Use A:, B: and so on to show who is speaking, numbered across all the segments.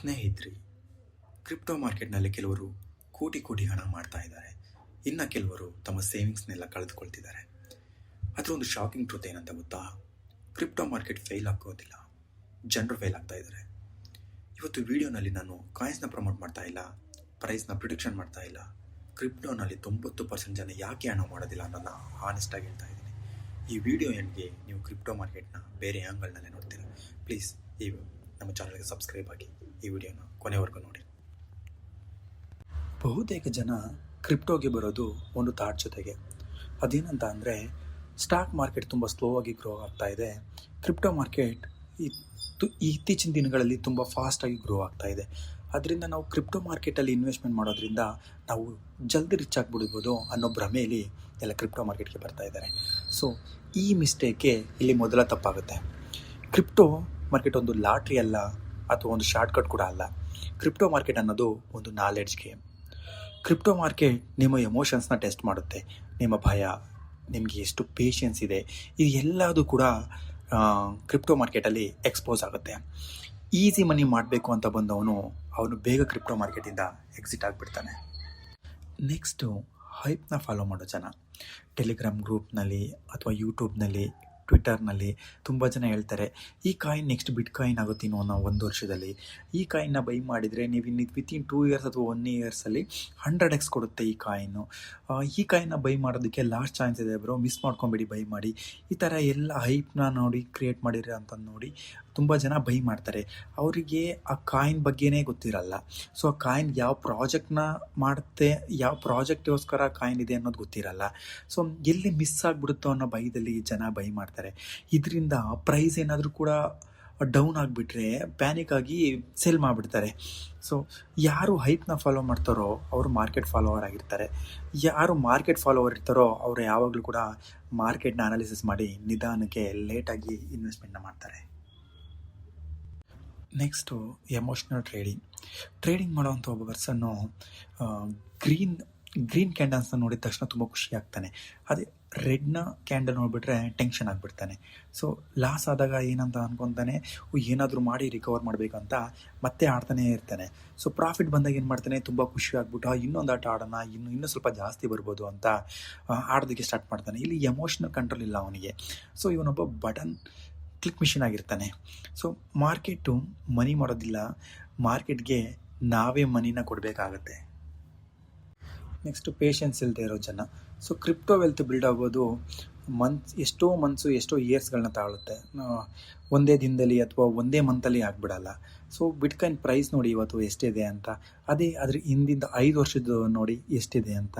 A: ಸ್ನೇಹಿತರೆ, ಕ್ರಿಪ್ಟೋ ಮಾರ್ಕೆಟ್ನಲ್ಲಿ ಕೆಲವರು ಕೋಟಿ ಕೋಟಿ ಹಣ ಮಾಡ್ತಾ ಇದ್ದಾರೆ. ಇನ್ನು ಕೆಲವರು ತಮ್ಮ ಸೇವಿಂಗ್ಸ್ನೆಲ್ಲ ಕಳೆದುಕೊಳ್ತಿದ್ದಾರೆ. ಅದರ ಒಂದು ಶಾಕಿಂಗ್ ಟ್ರೂತ್ ಏನಂತ ಗೊತ್ತಾ? ಕ್ರಿಪ್ಟೋ ಮಾರ್ಕೆಟ್ ಫೇಲ್ ಆಗೋದಿಲ್ಲ, ಜನರು ಫೇಲ್ ಆಗ್ತಾ ಇದ್ದಾರೆ. ಇವತ್ತು ವಿಡಿಯೋನಲ್ಲಿ ನಾನು ಕಾಯಿನ್ಸ್ನ ಪ್ರಮೋಟ್ ಮಾಡ್ತಾ ಇಲ್ಲ, ಪ್ರೈಸ್ನ ಪ್ರಿಡಿಕ್ಷನ್ ಮಾಡ್ತಾ ಇಲ್ಲ. ಕ್ರಿಪ್ಟೋನಲ್ಲಿ 90% ಜನ ಯಾಕೆ ಹಣ ಮಾಡೋದಿಲ್ಲ ಅನ್ನೋದನ್ನ ಆನೆಸ್ಟಾಗಿ ಹೇಳ್ತಾ ಇದ್ದೀನಿ. ಈ ವಿಡಿಯೋ ಎಂಡ್ಗೆ ನೀವು ಕ್ರಿಪ್ಟೋ ಮಾರ್ಕೆಟ್ನ ಬೇರೆ ಆ್ಯಂಗಲ್ನಲ್ಲೇ ನೋಡ್ತೀರಾ. ಪ್ಲೀಸ್ ನಮ್ಮ ಚಾನಲ್ಗೆ ಸಬ್ಸ್ಕ್ರೈಬ್ ಆಗಿ ಈ ವಿಡಿಯೋನ ಕೊನೆವರೆಗೂ ನೋಡಿ. ಬಹುತೇಕ ಜನ ಕ್ರಿಪ್ಟೋಗೆ ಬರೋದು ಒಂದು ಥಾಟ್ ಜೊತೆಗೆ. ಅದೇನಂತ ಅಂದರೆ, ಸ್ಟಾಕ್ ಮಾರ್ಕೆಟ್ ತುಂಬ ಸ್ಲೋ ಆಗಿ ಗ್ರೋ ಆಗ್ತಾ ಇದೆ, ಕ್ರಿಪ್ಟೋ ಮಾರ್ಕೆಟ್ ಇತ್ತೀಚಿನ ದಿನಗಳಲ್ಲಿ ತುಂಬ ಫಾಸ್ಟಾಗಿ ಗ್ರೋ ಆಗ್ತಾ ಇದೆ. ಅದರಿಂದ ನಾವು ಕ್ರಿಪ್ಟೋ ಮಾರ್ಕೆಟಲ್ಲಿ ಇನ್ವೆಸ್ಟ್ಮೆಂಟ್ ಮಾಡೋದ್ರಿಂದ ನಾವು ಜಲ್ದಿ ರಿಚ್ ಆಗಿಬಿಡ್ಬೋದು ಅನ್ನೋ ಭ್ರಮೆಯಲ್ಲಿ ಎಲ್ಲ ಕ್ರಿಪ್ಟೋ ಮಾರ್ಕೆಟ್ಗೆ ಬರ್ತಾ ಇದ್ದಾರೆ. ಸೊ ಈ ಮಿಸ್ಟೇಕೆ ಇಲ್ಲಿ ಮೊದಲ ತಪ್ಪಾಗುತ್ತೆ. ಕ್ರಿಪ್ಟೋ ಮಾರ್ಕೆಟ್ ಒಂದು ಲಾಟ್ರಿ ಅಲ್ಲ, ಅಥವಾ ಒಂದು ಶಾರ್ಟ್ಕಟ್ ಕೂಡ ಅಲ್ಲ. ಕ್ರಿಪ್ಟೋ ಮಾರ್ಕೆಟ್ ಅನ್ನೋದು ಒಂದು ನಾಲೆಡ್ಜ್ ಗೇಮ್. ಕ್ರಿಪ್ಟೋ ಮಾರ್ಕೆಟ್ ನಿಮ್ಮ ಎಮೋಷನ್ಸ್ನ ಟೆಸ್ಟ್ ಮಾಡುತ್ತೆ. ನಿಮ್ಮ ಭಯ, ನಿಮಗೆ ಎಷ್ಟು ಪೇಷನ್ಸ್ ಇದೆ, ಇದು ಎಲ್ಲದೂ ಕೂಡ ಕ್ರಿಪ್ಟೋ ಮಾರ್ಕೆಟಲ್ಲಿ ಎಕ್ಸ್ಪೋಸ್ ಆಗುತ್ತೆ. ಈಸಿ ಮನಿ ಮಾಡಬೇಕು ಅಂತ ಅವನು ಬೇಗ ಕ್ರಿಪ್ಟೋ ಮಾರ್ಕೆಟಿಂದ ಎಕ್ಸಿಟ್ ಆಗಿಬಿಡ್ತಾನೆ. ನೆಕ್ಸ್ಟು, ಹೈಪ್ನ ಫಾಲೋ ಮಾಡೋ ಜನ. ಟೆಲಿಗ್ರಾಮ್ ಗ್ರೂಪ್ನಲ್ಲಿ ಅಥವಾ ಯೂಟ್ಯೂಬ್ನಲ್ಲಿ, ಟ್ವಿಟರ್ನಲ್ಲಿ ತುಂಬ ಜನ ಹೇಳ್ತಾರೆ, ಈ ಕಾಯಿನ್ ನೆಕ್ಸ್ಟ್ ಬಿಟ್ ಕಾಯಿನ್ ಆಗುತ್ತೀನೋ ಅನ್ನೋ 1 ವರ್ಷದಲ್ಲಿ. ಈ ಕಾಯಿನ್ನ ಬೈ ಮಾಡಿದರೆ ನೀವು ವಿತಿನ್ 2 ಇಯರ್ಸ್ ಅಥವಾ 1 ಇಯರ್ಸಲ್ಲಿ 100x ಕೊಡುತ್ತೆ ಈ ಕಾಯಿನ್ನು. ಈ ಕಾಯಿನ್ನ ಬೈ ಮಾಡೋದಕ್ಕೆ ಲಾಸ್ಟ್ ಚಾನ್ಸ್ ಇದೆ ಬ್ರೋ, ಮಿಸ್ ಮಾಡ್ಕೊಂಬಿಡಿ, ಬೈ ಮಾಡಿ. ಈ ಥರ ಎಲ್ಲ ಹೈಪ್ನ ನೋಡಿ ಕ್ರಿಯೇಟ್ ಮಾಡಿರಿ ಅಂತ ನೋಡಿ ತುಂಬ ಜನ ಬೈ ಮಾಡ್ತಾರೆ. ಅವರಿಗೆ ಆ ಕಾಯಿನ್ ಬಗ್ಗೆನೇ ಗೊತ್ತಿರಲ್ಲ. ಸೊ ಆ ಕಾಯಿನ್ ಯಾವ ಪ್ರಾಜೆಕ್ಟ್ನ ಮಾಡುತ್ತೆ, ಯಾವ ಪ್ರಾಜೆಕ್ಟಿಗೋಸ್ಕರ ಕಾಯಿನ್ ಇದೆ ಅನ್ನೋದು ಗೊತ್ತಿರಲ್ಲ. ಸೊ ಎಲ್ಲಿ ಮಿಸ್ ಆಗಿಬಿಡುತ್ತೋ ಅನ್ನೋ ಭಯದಲ್ಲಿ ಜನ ಬೈ ಮಾಡ್ತಾರೆ. ಇದರಿಂದ ಪ್ರೈಸ್ ಏನಾದರೂ ಕೂಡ ಡೌನ್ ಆಗಿಬಿಟ್ರೆ ಪ್ಯಾನಿಕ್ ಆಗಿ ಸೆಲ್ ಮಾಡಿಬಿಡ್ತಾರೆ. ಸೊ ಯಾರು ಹೈಪ್ನ ಫಾಲೋ ಮಾಡ್ತಾರೋ ಅವರು ಮಾರ್ಕೆಟ್ ಫಾಲೋವರ್ ಆಗಿರ್ತಾರೆ. ಯಾರು ಮಾರ್ಕೆಟ್ ಫಾಲೋವರ್ ಇರ್ತಾರೋ ಅವರು ಯಾವಾಗಲೂ ಕೂಡ ಮಾರ್ಕೆಟ್ನ ಅನಾಲಿಸಿಸ್ ಮಾಡಿ ನಿಧಾನಕ್ಕೆ ಲೇಟಾಗಿ ಇನ್ವೆಸ್ಟ್ಮೆಂಟ್ನ ಮಾಡ್ತಾರೆ. ನೆಕ್ಸ್ಟು, ಎಮೋಷ್ನಲ್ ಟ್ರೇಡಿಂಗ್ ಮಾಡೋವಂಥ ಒಬ್ಬ ಪರ್ಸನ್ನು ಗ್ರೀನ್ ಕ್ಯಾಂಡಲ್ಸ್ನ ನೋಡಿದ ತಕ್ಷಣ ತುಂಬ ಖುಷಿ ಆಗ್ತಾನೆ. ಅದೇ ರೆಡ್ನ ಕ್ಯಾಂಡಲ್ ನೋಡಿಬಿಟ್ರೆ ಟೆನ್ಷನ್ ಆಗಿಬಿಡ್ತಾನೆ. ಸೊ ಲಾಸ್ ಆದಾಗ ಏನಂತ ಅನ್ಕೊತಾನೆ, ಏನಾದರೂ ಮಾಡಿ ರಿಕವರ್ ಮಾಡಬೇಕಂತ ಮತ್ತೆ ಆಡ್ತಾನೆ ಇರ್ತಾನೆ. ಸೊ ಪ್ರಾಫಿಟ್ ಬಂದಾಗ ಏನು ಮಾಡ್ತಾನೆ, ತುಂಬ ಖುಷಿ ಆಗ್ಬಿಟ್ಟು ಇನ್ನೊಂದು ಆಟ ಆಡೋಣ, ಇನ್ನೂ ಸ್ವಲ್ಪ ಜಾಸ್ತಿ ಬರ್ಬೋದು ಅಂತ ಆಡೋದಕ್ಕೆ ಸ್ಟಾರ್ಟ್ ಮಾಡ್ತಾನೆ. ಇಲ್ಲಿ ಎಮೋಷ್ನಲ್ ಕಂಟ್ರೋಲ್ ಇಲ್ಲ ಅವನಿಗೆ. ಸೊ ಇವನೊಬ್ಬ ಬಟನ್ ಕ್ಲಿಕ್ ಮಿಷಿನ್ ಆಗಿರ್ತಾನೆ. ಸೊ ಮಾರ್ಕೆಟು ಮನಿ ಮಾಡೋದಿಲ್ಲ, ಮಾರ್ಕೆಟ್ಗೆ ನಾವೇ ಮನಿನ ಕೊಡಬೇಕಾಗತ್ತೆ. ನೆಕ್ಸ್ಟು, ಪೇಷನ್ಸ್ ಇಲ್ಲದೆ ಇರೋ ಜನ. ಸೊ ಕ್ರಿಪ್ಟೋ ವೆಲ್ತ್ ಬಿಲ್ಡ್ ಆಗೋದು ಎಷ್ಟೋ ಇಯರ್ಸ್ಗಳನ್ನ ತಾಳುತ್ತೆ. ಒಂದೇ ದಿನದಲ್ಲಿ ಅಥವಾ ಒಂದೇ ಮಂತಲ್ಲಿ ಆಗಿಬಿಡಲ್ಲ. ಸೊ ಬಿಟ್ಕಾಯಿನ್ ಪ್ರೈಸ್ ನೋಡಿ ಇವತ್ತು ಎಷ್ಟಿದೆ ಅಂತ, ಅದ್ರ ಹಿಂದಿಂದ 5 ವರ್ಷದ ನೋಡಿ ಎಷ್ಟಿದೆ ಅಂತ.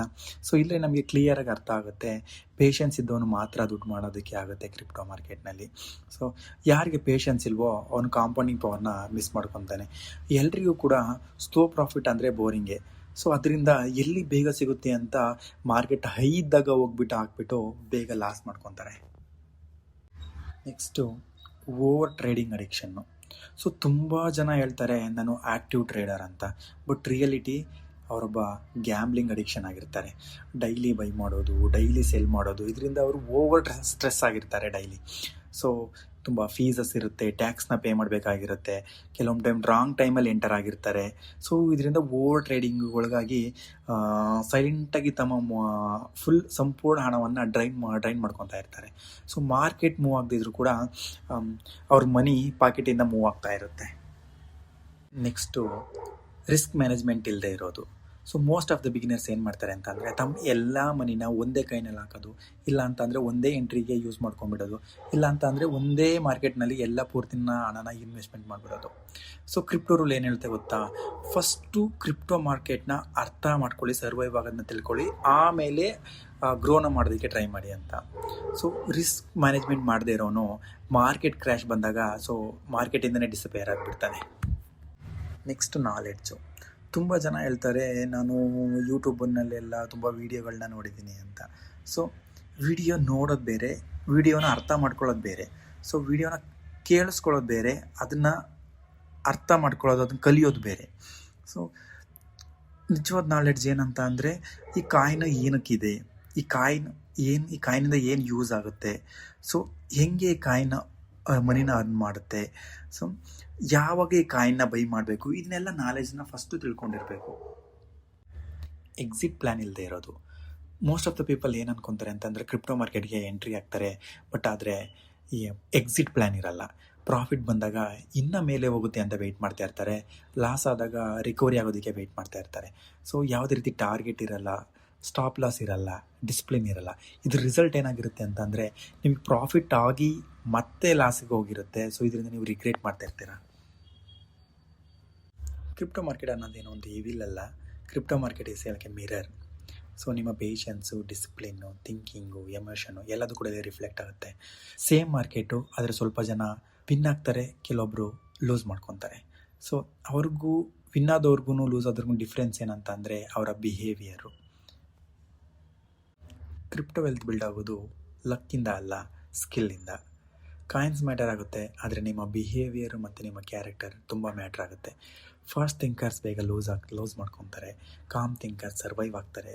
A: ಸೊ ಇಲ್ಲೇ ನಮಗೆ ಕ್ಲಿಯರಾಗಿ ಅರ್ಥ ಆಗುತ್ತೆ, ಪೇಷನ್ಸ್ ಇದ್ದವನು ಮಾತ್ರ ದುಡ್ಡು ಮಾಡೋದಕ್ಕೆ ಆಗುತ್ತೆ ಕ್ರಿಪ್ಟೋ ಮಾರ್ಕೆಟ್ನಲ್ಲಿ. ಸೊ ಯಾರಿಗೆ ಪೇಷನ್ಸ್ ಇಲ್ವೋ ಅವನು ಕಾಂಪೌಂಡಿಂಗ್ ಪವರ್ನ ಮಿಸ್ ಮಾಡ್ಕೊತಾನೆ. ಎಲ್ರಿಗೂ ಕೂಡ ಸ್ಲೋ ಪ್ರಾಫಿಟ್ ಅಂದರೆ ಬೋರಿಂಗೆ. ಸೊ ಅದರಿಂದ ಎಲ್ಲಿ ಬೇಗ ಸಿಗುತ್ತೆ ಅಂತ ಮಾರ್ಕೆಟ್ ಹೈ ಇದ್ದಾಗ ಹೋಗ್ಬಿಟ್ಟು ಹಾಕ್ಬಿಟ್ಟು ಬೇಗ ಲಾಸ್ ಮಾಡ್ಕೊತಾರೆ. Next, over trading addiction. So ತುಂಬ ಜನ ಹೇಳ್ತಾರೆ ನಾನು ಆ್ಯಕ್ಟಿವ್ ಟ್ರೇಡರ್ ಅಂತ, ಬಟ್ ರಿಯಲಿಟಿ ಅವರೊಬ್ಬ ಗ್ಯಾಮ್ಲಿಂಗ್ ಅಡಿಕ್ಷನ್ ಆಗಿರ್ತಾರೆ. ಡೈಲಿ ಬೈ ಮಾಡೋದು, ಡೈಲಿ ಸೆಲ್ ಮಾಡೋದು, ಇದರಿಂದ ಅವರು ಓವರ್ ಸ್ಟ್ರೆಸ್ ಆಗಿರ್ತಾರೆ ಡೈಲಿ. ಸೊ ತುಂಬ ಫೀಸಸ್ ಇರುತ್ತೆ, ಟ್ಯಾಕ್ಸ್ನ ಪೇ ಮಾಡಬೇಕಾಗಿರುತ್ತೆ, ಕೆಲವೊಂದು ಟೈಮ್ ರಾಂಗ್ ಟೈಮಲ್ಲಿ ಎಂಟರ್ ಆಗಿರ್ತಾರೆ. ಸೊ ಇದರಿಂದ ಓವರ್ ಟ್ರೇಡಿಂಗ್ ಒಳಗಾಗಿ ಸೈಲೆಂಟಾಗಿ ತಮ್ಮ ಸಂಪೂರ್ಣ ಹಣವನ್ನು ಡ್ರೈನ್ ಮಾಡ್ಕೊತಾ ಇರ್ತಾರೆ. ಸೊ ಮಾರ್ಕೆಟ್ ಮೂವ್ ಆಗದಿದ್ರು ಕೂಡ ಅವ್ರ ಮನಿ ಪಾಕೆಟಿಂದ ಮೂವ್ ಆಗ್ತಾ ಇರುತ್ತೆ. ನೆಕ್ಸ್ಟು, ರಿಸ್ಕ್ ಮ್ಯಾನೇಜ್ಮೆಂಟ್ ಇಲ್ಲದೆ ಇರೋದು. So most of the beginners ಏನು ಮಾಡ್ತಾರೆ ಅಂತಂದರೆ, ತಮ್ಮ ಎಲ್ಲ ಮನಿನ ಒಂದೇ ಕೈನಲ್ಲಿ ಹಾಕೋದು, ಇಲ್ಲ ಅಂತಂದರೆ ಒಂದೇ ಎಂಟ್ರಿಗೆ ಯೂಸ್ ಮಾಡ್ಕೊಂಡ್ಬಿಡೋದು, ಇಲ್ಲ ಅಂತಂದರೆ ಒಂದೇ ಮಾರ್ಕೆಟ್ನಲ್ಲಿ ಎಲ್ಲ ಪೂರ್ತಿನ ಹಣನ ಇನ್ವೆಸ್ಟ್ಮೆಂಟ್ ಮಾಡಿಬಿಡೋದು. ಸೊ ಕ್ರಿಪ್ಟೋ ರೂಲ್ ಏನು ಹೇಳ್ತೆ ಗೊತ್ತಾ? ಫಸ್ಟು ಕ್ರಿಪ್ಟೋ ಮಾರ್ಕೆಟ್ನ ಅರ್ಥ ಮಾಡ್ಕೊಳ್ಳಿ, ಸರ್ವೈವ್ ಆಗೋದನ್ನ ತಿಳ್ಕೊಳ್ಳಿ, ಆಮೇಲೆ ಗ್ರೋನ ಮಾಡೋದಕ್ಕೆ ಟ್ರೈ ಮಾಡಿ ಅಂತ. ಸೊ ರಿಸ್ಕ್ ಮ್ಯಾನೇಜ್ಮೆಂಟ್ ಮಾಡದೇ ಇರೋನು ಮಾರ್ಕೆಟ್ ಕ್ರ್ಯಾಶ್ ಬಂದಾಗ ಸೊ ಮಾರ್ಕೆಟಿಂದನೇ ಡಿಸಪೇರ್ ಆಗಿಬಿಡ್ತಾನೆ. Next, knowledge. ತುಂಬ ಜನ ಹೇಳ್ತಾರೆ ನಾನು ಯೂಟ್ಯೂಬ್ನಲ್ಲೆಲ್ಲ ತುಂಬ ವೀಡಿಯೋಗಳನ್ನ ನೋಡಿದ್ದೀನಿ ಅಂತ. ಸೊ ವಿಡಿಯೋ ನೋಡೋದು ಬೇರೆ, ವಿಡಿಯೋನ ಅರ್ಥ ಮಾಡ್ಕೊಳ್ಳೋದು ಬೇರೆ. ಸೊ ವಿಡಿಯೋನ ಕೇಳಿಸ್ಕೊಳ್ಳೋದು ಬೇರೆ, ಅದನ್ನು ಅರ್ಥ ಮಾಡ್ಕೊಳ್ಳೋದು, ಅದನ್ನು ಕಲಿಯೋದು ಬೇರೆ. ಸೊ ನಿಜವಾದ ನಾಲೆಡ್ಜ್ ಏನಂತ ಅಂದರೆ, ಈ ಕಾಯಿನ್ ಏನಕ್ಕಿದೆ, ಈ ಕಾಯಿನಿಂದ ಏನು ಯೂಸ್ ಆಗುತ್ತೆ, ಸೊ ಹೆಂಗೆ ಈ ಕಾಯಿನ್ ಮನಿನ ಅರ್ನ್ ಮಾಡುತ್ತೆ. ಸೊ ಯಾವಾಗ ಈ ಕಾಯಿನ್ನ ಬೈ ಮಾಡಬೇಕು, ಇದನ್ನೆಲ್ಲ ನಾಲೆಜ್ನ ಫಸ್ಟು ತಿಳ್ಕೊಂಡಿರಬೇಕು. ಎಕ್ಸಿಟ್ ಪ್ಲ್ಯಾನ್ ಇಲ್ಲದೆ ಇರೋದು. ಮೋಸ್ಟ್ ಆಫ್ ದ ಪೀಪಲ್ ಏನು ಅನ್ಕೊತಾರೆ ಅಂತಂದರೆ ಕ್ರಿಪ್ಟೋ ಮಾರ್ಕೆಟ್ಗೆ ಎಂಟ್ರಿ ಆಗ್ತಾರೆ, ಬಟ್ ಆದರೆ ಈ ಎಕ್ಸಿಟ್ ಪ್ಲ್ಯಾನ್ ಇರಲ್ಲ. ಪ್ರಾಫಿಟ್ ಬಂದಾಗ ಇನ್ನೂ ಮೇಲೆ ಹೋಗುತ್ತೆ ಅಂತ ವೆಯ್ಟ್ ಮಾಡ್ತಾ ಇರ್ತಾರೆ, ಲಾಸ್ ಆದಾಗ ರಿಕವರಿ ಆಗೋದಕ್ಕೆ ವೆಯ್ಟ್ ಮಾಡ್ತಾ ಇರ್ತಾರೆ. ಸೊ ಯಾವುದೇ ರೀತಿ ಟಾರ್ಗೆಟ್ ಇರಲ್ಲ, ಸ್ಟಾಪ್ ಲಾಸ್ ಇರಲ್ಲ, ಡಿಸಿಪ್ಲಿನ್ ಇರಲ್ಲ. ಇದ್ರ ರಿಸಲ್ಟ್ ಏನಾಗಿರುತ್ತೆ ಅಂತಂದರೆ ನಿಮಗೆ ಪ್ರಾಫಿಟ್ ಆಗಿ ಮತ್ತೆ ಲಾಸಿಗೆ ಹೋಗಿರುತ್ತೆ. ಸೊ ಇದರಿಂದ ನೀವು ರಿಗ್ರೆಟ್ ಮಾಡ್ತಾ ಇರ್ತೀರ. ಕ್ರಿಪ್ಟೋ ಮಾರ್ಕೆಟ್ ಅನ್ನೋದೇನೋ ಒಂದು ಇವಿಲ್ ಅಲ್ಲ. Crypto market is like A mirror. So ನಿಮ್ಮ ಪೇಷನ್ಸು, ಡಿಸಿಪ್ಲಿನ್ನು, ಥಿಂಕಿಂಗು, ಎಮೋಷನು ಎಲ್ಲದೂ ಕೂಡ ಇಲ್ಲಿ ರಿಫ್ಲೆಕ್ಟ್ ಆಗುತ್ತೆ. ಸೇಮ್ ಮಾರ್ಕೆಟು, ಆದರೆ ಸ್ವಲ್ಪ ಜನ ವಿನ್ ಆಗ್ತಾರೆ, ಕೆಲವೊಬ್ಬರು ಲೂಸ್ ಮಾಡ್ಕೊತಾರೆ. ಸೊ ಅವ್ರಿಗೂ ವಿನ್ ಆದವ್ರಿಗೂ ಲೂಸ್ ಆದ್ರಿಗೂ ಡಿಫ್ರೆನ್ಸ್ ಏನಂತ ಅಂದರೆ ಅವರ ಬಿಹೇವಿಯರು. ಕ್ರಿಪ್ಟೋ ವೆಲ್ತ್ ಬಿಲ್ಡ್ ಆಗೋದು ಲಕ್ಕಿಂದ ಅಲ್ಲ, ಸ್ಕಿಲ್ಲಿಂದ. ಕಾಯಿನ್ಸ್ ಮ್ಯಾಟರ್ ಆಗುತ್ತೆ, ಆದರೆ ನಿಮ್ಮ ಬಿಹೇವಿಯರ್ ಮತ್ತು ನಿಮ್ಮ ಕ್ಯಾರೆಕ್ಟರ್ ತುಂಬ ಮ್ಯಾಟ್ರ್ ಆಗುತ್ತೆ. ಫಾಸ್ಟ್ ಥಿಂಕರ್ಸ್ ಬೇಗ ಲೂಸ್ ಮಾಡ್ಕೊತಾರೆ, ಕಾಮ್ ಥಿಂಕರ್ಸ್ ಸರ್ವೈವ್ ಆಗ್ತಾರೆ,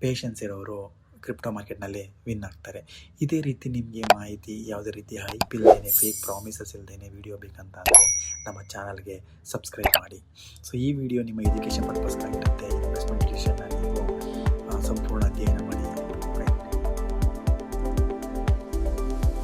A: ಪೇಷನ್ಸ್ ಇರೋರು ಕ್ರಿಪ್ಟೋ ಮಾರ್ಕೆಟ್ನಲ್ಲಿ ವಿನ್ ಆಗ್ತಾರೆ. ಇದೇ ರೀತಿ ನಿಮಗೆ ಮಾಹಿತಿ ಯಾವುದೇ ರೀತಿ ಹೈಪ್ ಇಲ್ಲದೇ, ಫೇಕ್ ಪ್ರಾಮಿಸಸ್ ಇಲ್ಲದೇ ವಿಡಿಯೋ ಬೇಕಂತ ಅಂದರೆ ನಮ್ಮ ಚಾನಲ್ಗೆ ಸಬ್ಸ್ಕ್ರೈಬ್ ಮಾಡಿ. ಸೊ ಈ ವಿಡಿಯೋ ನಿಮ್ಮ ಎಜುಕೇಷನ್ ಪರ್ಪಸ್ಗಾಗಿರುತ್ತೆ, ಇನ್ವೆಸ್ಟ್ಮೆಂಟ್